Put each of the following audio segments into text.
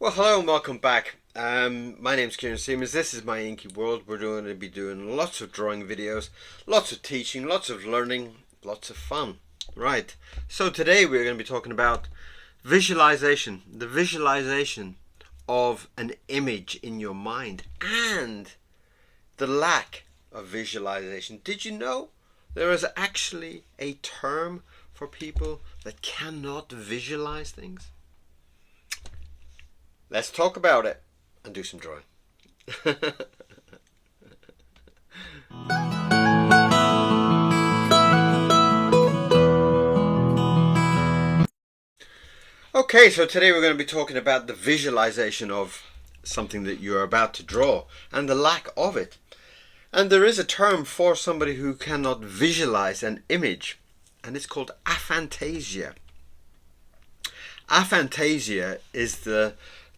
Well, hello and welcome back. My name's KIERON SEAMONS. This is my inky world. We're going to be doing lots of drawing videos, lots of teaching, lots of learning, lots of fun. Right. So today we're going to be talking about visualization, the visualization of an image in your mind and the lack of visualization. Did you know there is actually a term for people that cannot visualize things? Let's talk about it and do some drawing. Okay, so today we're going to be talking about the visualization of something that you're about to draw and the lack of it. And there is a term for somebody who cannot visualize an image, and it's called aphantasia. Aphantasia is the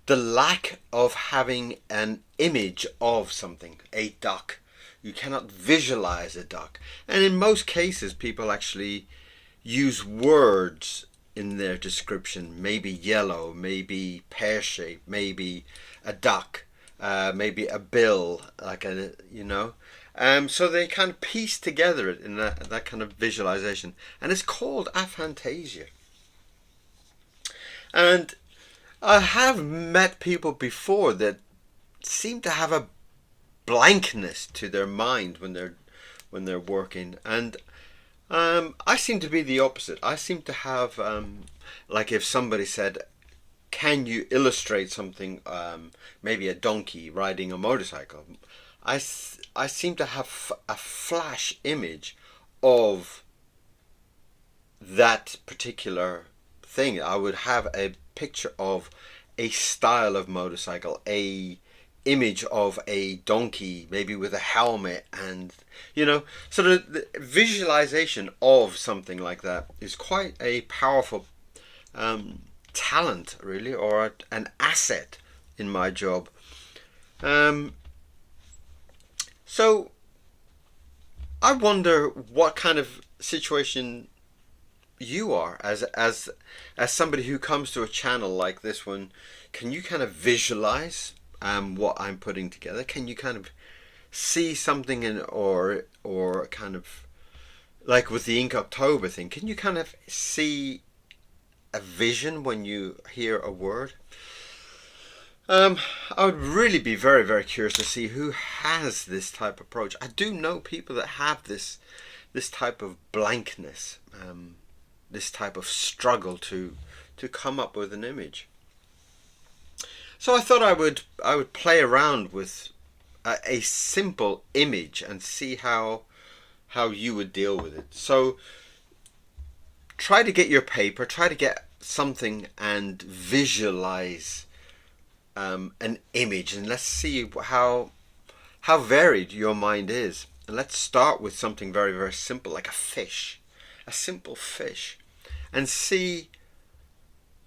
lack of having an image of something, a duck. You cannot visualize a duck. And in most cases, people actually use words in their description. Maybe yellow, maybe pear-shaped, maybe a duck, maybe a bill, like so they kind of piece together it in that kind of visualization. And it's called aphantasia. And I have met people before that seem to have a blankness to their mind when they're working, and I seem to be the opposite. I seem to have like if somebody said, "Can you illustrate something?" Maybe a donkey riding a motorcycle. I seem to have a flash image of that particular thing. I would have a picture of a style of motorcycle, a image of a donkey, maybe with a helmet, and so the visualization of something like that is quite a powerful talent, really, or an asset in my job. So I wonder what kind of situation you are as somebody who comes to a channel like this one. Can you kind of visualize what I'm putting together? Can you kind of see something or kind of like with the Inktober thing? Can you kind of see a vision when you hear a word? I would really be very, very curious to see who has this type of approach. I do know people that have this type of blankness. This type of struggle to come up with an image. So I thought I would play around with a simple image and see how you would deal with it. So try to get your paper, try to get something and visualize an image, and let's see how varied your mind is. And let's start with something very, very simple, like a fish. A simple fish, and see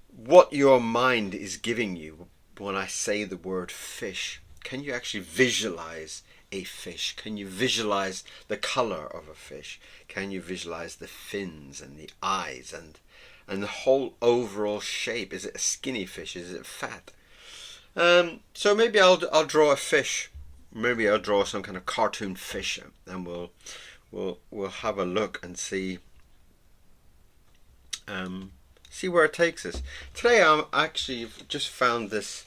what your mind is giving you when I say the word fish. Can you actually visualize a fish? Can you visualize the color of a fish? Can you visualize the fins and the eyes and the whole overall shape? Is it a skinny fish? Is it fat? So maybe I'll draw a fish. Maybe I'll draw some kind of cartoon fish, and we'll have a look and see where it takes us. Today I'm actually just found this.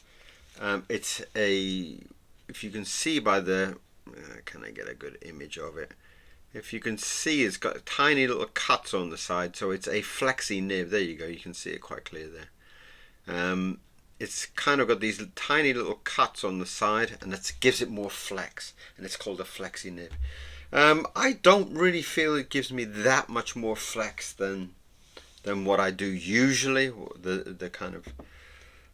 It's if you can see by the, can I get a good image of it? If you can see, it's got tiny little cuts on the side, so it's a flexi nib. There you go, you can see it quite clear there. It's kind of got these tiny little cuts on the side, and that gives it more flex, and it's called a flexi nib. I don't really feel it gives me that much more flex than what I do usually. The kind of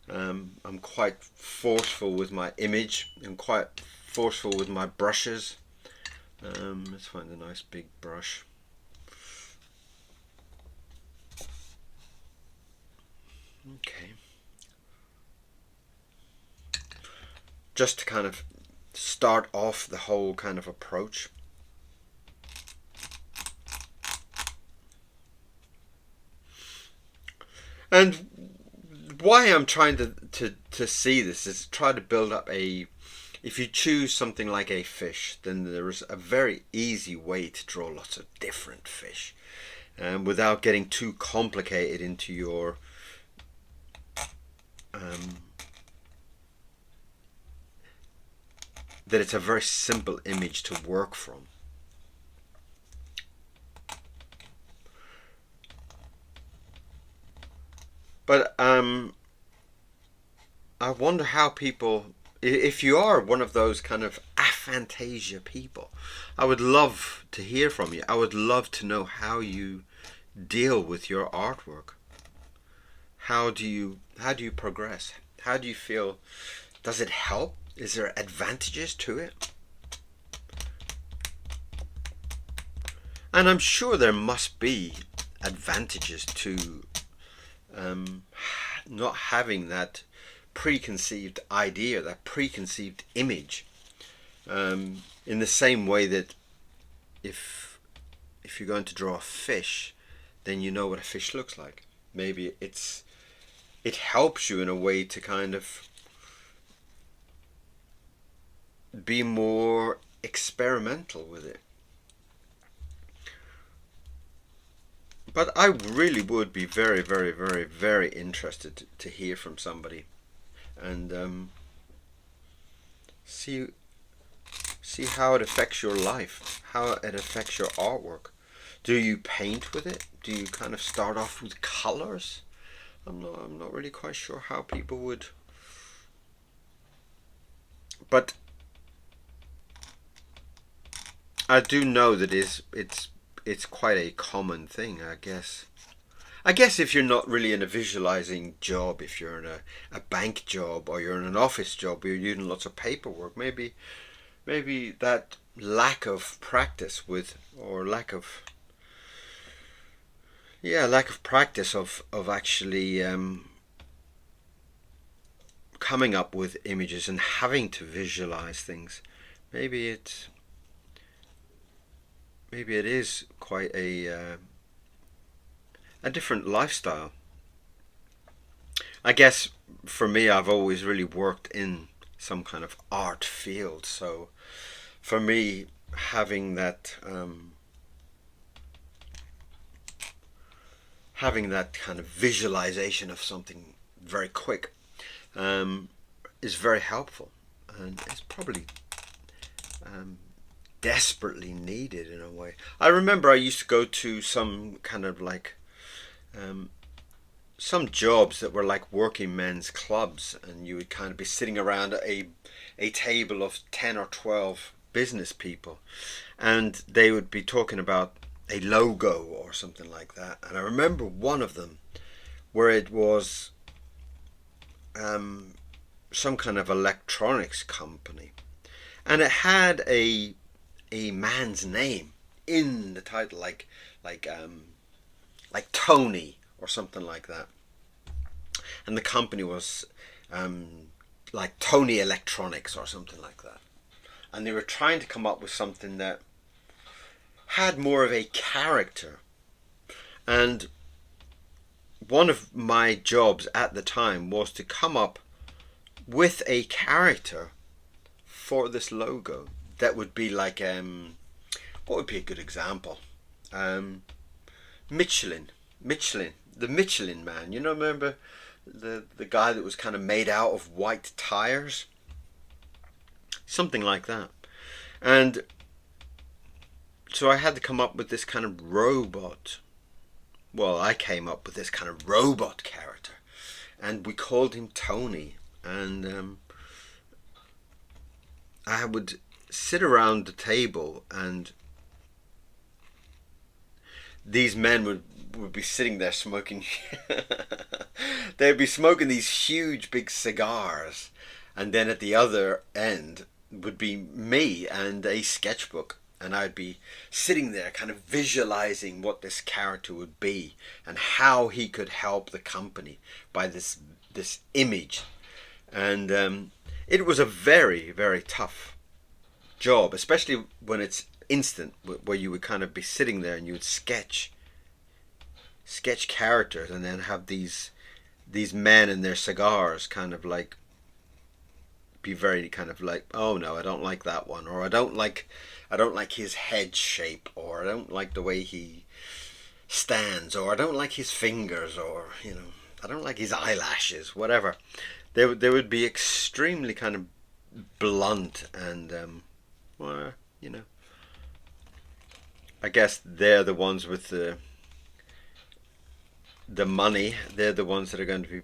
I'm quite forceful with my image. I'm quite forceful with my brushes. Let's find a nice big brush. Okay. Just to kind of start off the whole kind of approach. And why I'm trying to to see this is try to build up a. If you choose something like a fish, then there is a very easy way to draw lots of different fish, without getting too complicated into your that it's a very simple image to work from. But I wonder how people, if you are one of those kind of aphantasia people, I would love to hear from you. I would love to know how you deal with your artwork. How do you progress? How do you feel? Does it help? Is there advantages to it? And I'm sure there must be advantages to not having that preconceived idea, that preconceived image. In the same way that if you're going to draw a fish, then you know what a fish looks like. Maybe it helps you in a way to kind of be more experimental with it. But I really would be very, very, very, very interested to hear from somebody and see how it affects your life, how it affects your artwork. Do you paint with it? Do you kind of start off with colors? I'm not really quite sure how people would. But I do know that it's quite a common thing, I guess. I guess if you're not really in a visualizing job, if you're in a bank job or you're in an office job where you're doing lots of paperwork, maybe that lack of practice with, or lack of practice of actually coming up with images and having to visualize things, maybe it is quite a different lifestyle. I guess for me, I've always really worked in some kind of art field, so for me, having that kind of visualization of something very quick is very helpful, and it's probably desperately needed in a way. I remember I used to go to some kind of like some jobs that were like working men's clubs, and you would kind of be sitting around a table of 10 or 12 business people, and they would be talking about a logo or something like that. And I remember one of them where it was some kind of electronics company, and it had a man's name in the title, like Tony or something like that, and the company was like Tony Electronics or something like that, and they were trying to come up with something that had more of a character. And one of my jobs at the time was to come up with a character for this logo that would be like what would be a good example? Michelin, the Michelin Man. You know, remember the guy that was kind of made out of white tires, something like that. And so I had to come up with this kind of robot. Well, I came up with this kind of robot character, and we called him Tony. And I would sit around the table, and these men would be sitting there smoking. They'd be smoking these huge big cigars, and then at the other end would be me and a sketchbook, and I'd be sitting there kind of visualizing what this character would be and how he could help the company by this image. And it was a very, very tough job, especially when it's instant, where you would kind of be sitting there and you would sketch characters, and then have these men and their cigars kind of like be very kind of like, oh no, I don't like that one, or I don't like his head shape, or I don't like the way he stands, or I don't like his fingers, or I don't like his eyelashes, whatever. They would be extremely kind of blunt and well, I guess they're the ones with the money. They're the ones that are going to be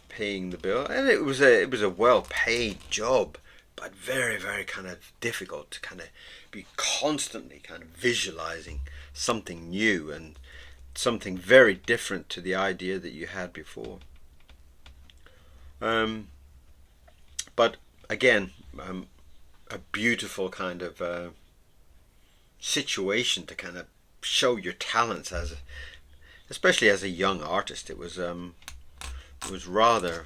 paying the bill, and it was a well paid job, but very very kind of difficult to kind of be constantly kind of visualizing something new and something very different to the idea that you had before. But again, a beautiful kind of situation to kind of show your talents especially as a young artist. It was rather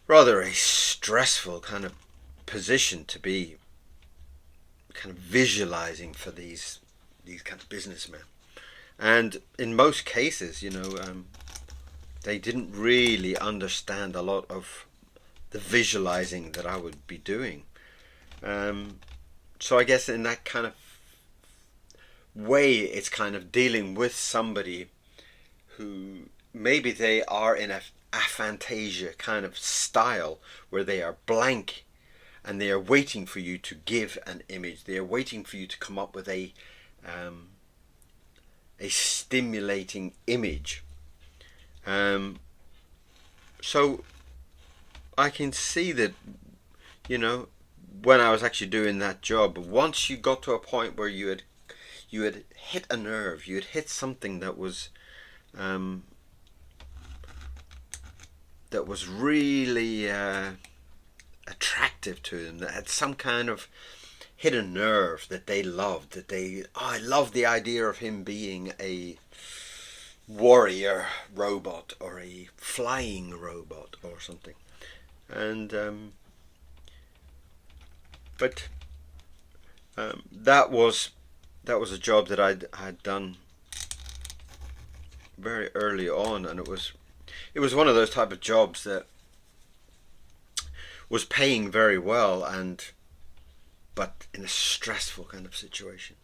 a stressful kind of position to be kind of visualizing for these kind of businessmen. And in most cases, they didn't really understand a lot of the visualizing that I would be doing. So I guess in that kind of way, it's kind of dealing with somebody who maybe they are in a aphantasia kind of style where they are blank and they are waiting for you to give an image. They are waiting for you to come up with a stimulating image. So I can see that, when I was actually doing that job, once you got to a point where you had hit a nerve, you had hit something that was really attractive to them, that had some kind of hit a nerve that they loved, I love the idea of him being a warrior robot or a flying robot or something. And but that was a job that I'd done very early on, and it was one of those type of jobs that was paying very well, but in a stressful kind of situation.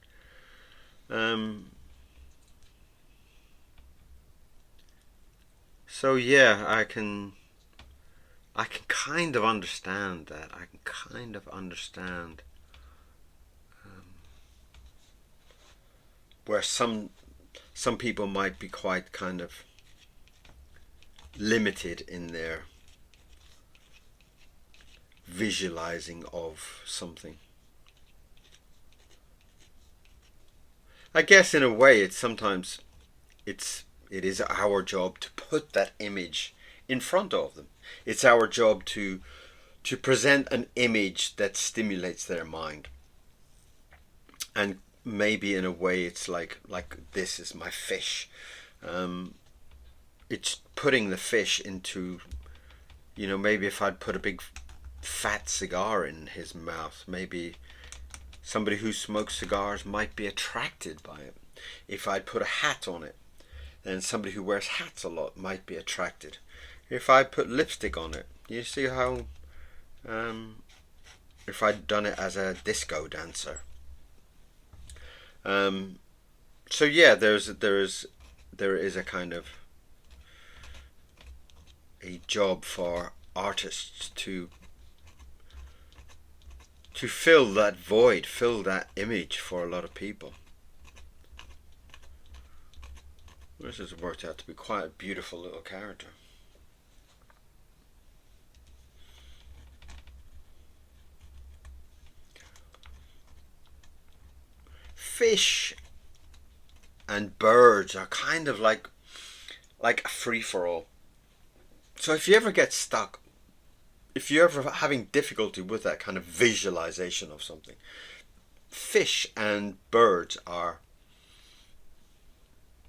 So yeah, I can kind of understand that. I can kind of understand where some people might be quite kind of limited in their visualizing of something. I guess in a way it is our job to put that image in front of them. It's our job to present an image that stimulates their mind. And maybe in a way it's like this is my fish. It's putting the fish into, maybe if I'd put a big fat cigar in his mouth, maybe somebody who smokes cigars might be attracted by it. If I'd put a hat on it, then somebody who wears hats a lot might be attracted. If I put lipstick on it, you see how if I'd done it as a disco dancer. So yeah, there is a kind of a job for artists to fill that void, fill that image for a lot of people. This has worked out to be quite a beautiful little character. Fish and birds are kind of like a free-for-all. So if you ever get stuck, if you're ever having difficulty with that kind of visualization of something, fish and birds are,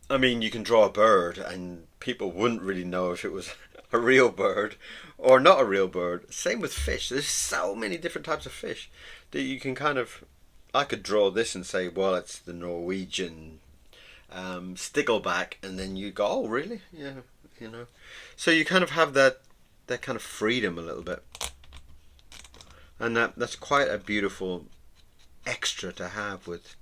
I mean, you can draw a bird and people wouldn't really know if it was a real bird or not a real bird. Same with fish. There's so many different types of fish that you can kind of, I could draw this and say, well, it's the Norwegian stickleback, and then you go, oh, really? Yeah, So you kind of have that kind of freedom a little bit, and that's quite a beautiful extra to have with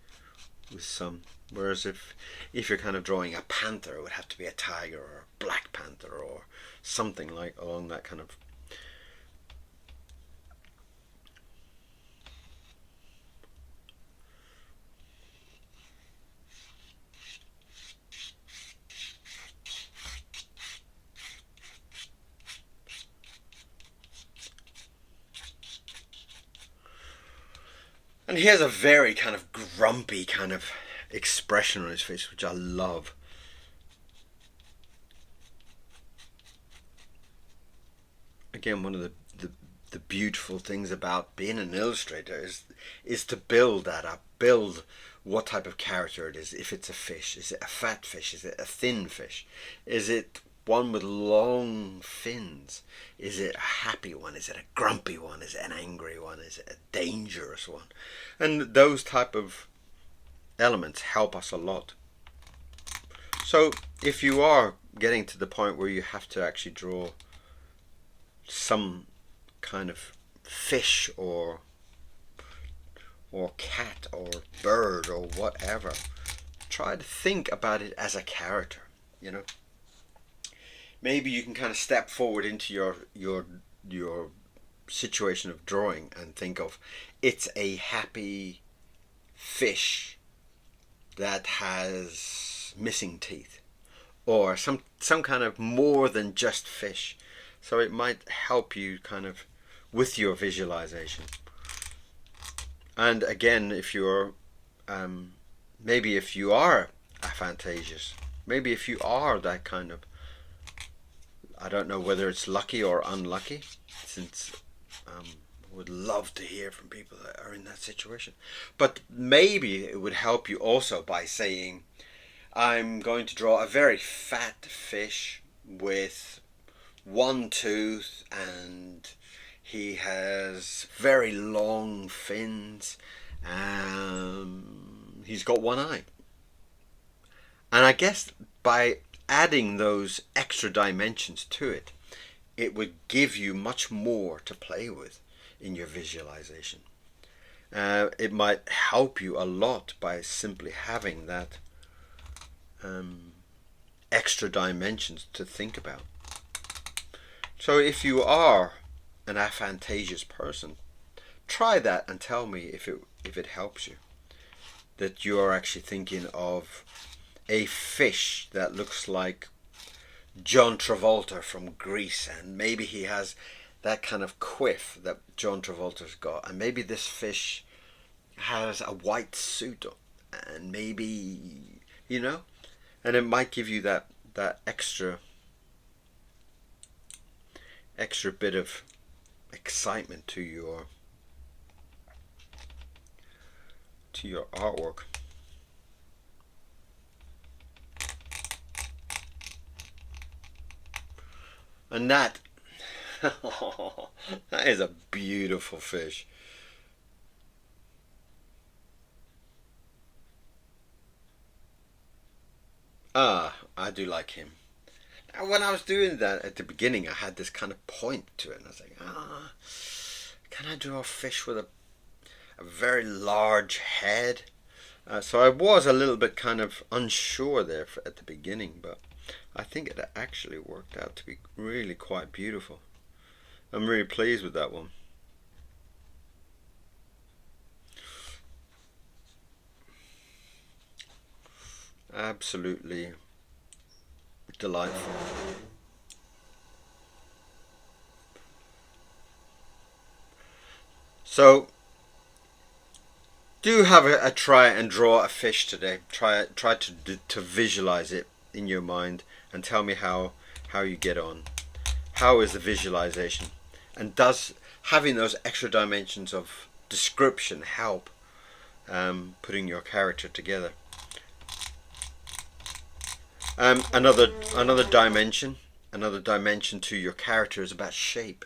some. Whereas if you're kind of drawing a panther, it would have to be a tiger or a black panther or something like along that kind of. And he has a very kind of grumpy kind of expression on his face, which I love. Again, one of the beautiful things about being an illustrator is to build that up, build what type of character it is. If it's a fish, is it a fat fish? Is it a thin fish? Is it one with long fins? Is it a happy one? Is it a grumpy one? Is it an angry one? Is it a dangerous one? And those type of elements help us a lot. So if you are getting to the point where you have to actually draw some kind of fish or cat or bird or whatever, try to think about it as a character, you know. Maybe you can kind of step forward into your situation of drawing and think of it's a happy fish that has missing teeth, or some kind of more than just fish. So it might help you kind of with your visualization. And again, if you're maybe if you are aphantasious, maybe if you are that kind of, I don't know whether it's lucky or unlucky, since I would love to hear from people that are in that situation. But maybe it would help you also by saying, I'm going to draw a very fat fish with one tooth, and he has very long fins. He's got one eye. And I guess by adding those extra dimensions to it, it would give you much more to play with in your visualization. It might help you a lot by simply having that extra dimensions to think about. So if you are an aphantasious person, try that and tell me if it helps you. That you are actually thinking of a fish that looks like John Travolta from Grease, and maybe he has that kind of quiff that John Travolta's got, and maybe this fish has a white suit, and maybe, you know, and it might give you that extra bit of excitement to your artwork. And that that is a beautiful fish. I do like him. Now, when I was doing that at the beginning, I had this kind of point to it, and I was like, can I draw a fish with a very large head? So I was a little bit kind of unsure there at the beginning, but I think it actually worked out to be really quite beautiful. I'm really pleased with that one. Absolutely delightful. So do have a try and draw a fish today. Try to visualize it in your mind and tell me how you get on. How is the visualization? And does having those extra dimensions of description help putting your character together? Another dimension to your character is about shape.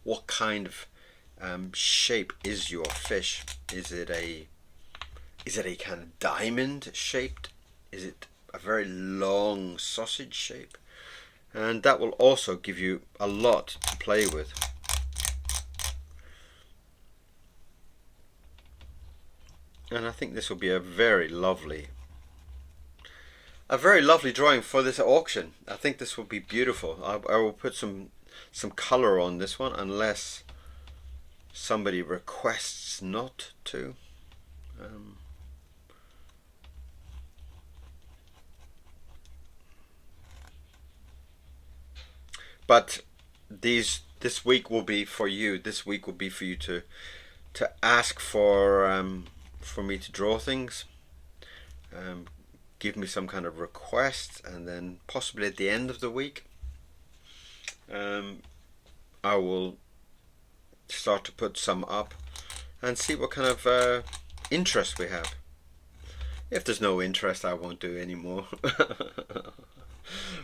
What kind of shape is your fish? Is it a kind of diamond shaped? Is it a very long sausage shape? and that will also give you a lot to play with. And I think this will be a very lovely drawing for this auction. I think this will be beautiful. I will put some color on this one unless somebody requests not to. But this week will be for you. This week will be for you to ask for me to draw things. Give me some kind of request, and then possibly at the end of the week, I will start to put some up and see what kind of interest we have. If there's no interest, I won't do any more.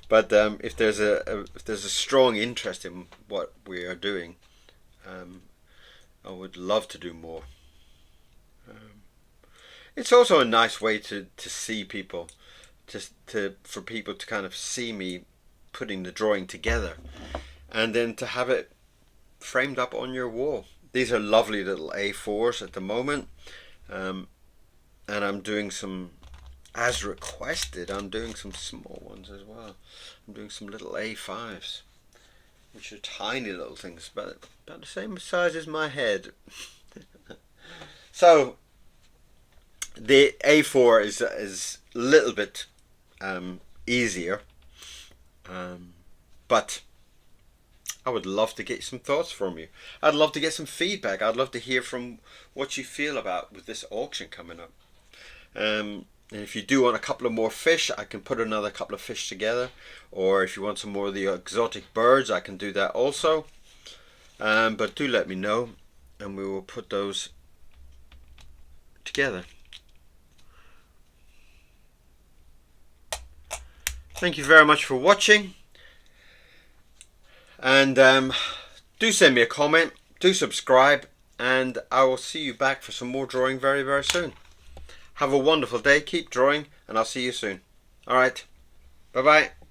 But if there's a strong interest in what we are doing, I would love to do more. It's also a nice way to see people, for people to kind of see me putting the drawing together, and then to have it framed up on your wall. These are lovely little A4s at the moment, and I'm doing some, as requested, I'm doing some small ones as well. I'm doing some little A5s, which are tiny little things, about the same size as my head. So the A4 is a little bit easier, but I would love to get some thoughts from you. I'd love to get some feedback. I'd love to hear from what you feel about with this auction coming up. And if you do want a couple of more fish, I can put another couple of fish together. Or if you want some more of the exotic birds, I can do that also. But do let me know, and we will put those together. Thank you very much for watching, and do send me a comment, do subscribe, and I will see you back for some more drawing very, very soon. Have a wonderful day, keep drawing, and I'll see you soon. Alright, bye bye.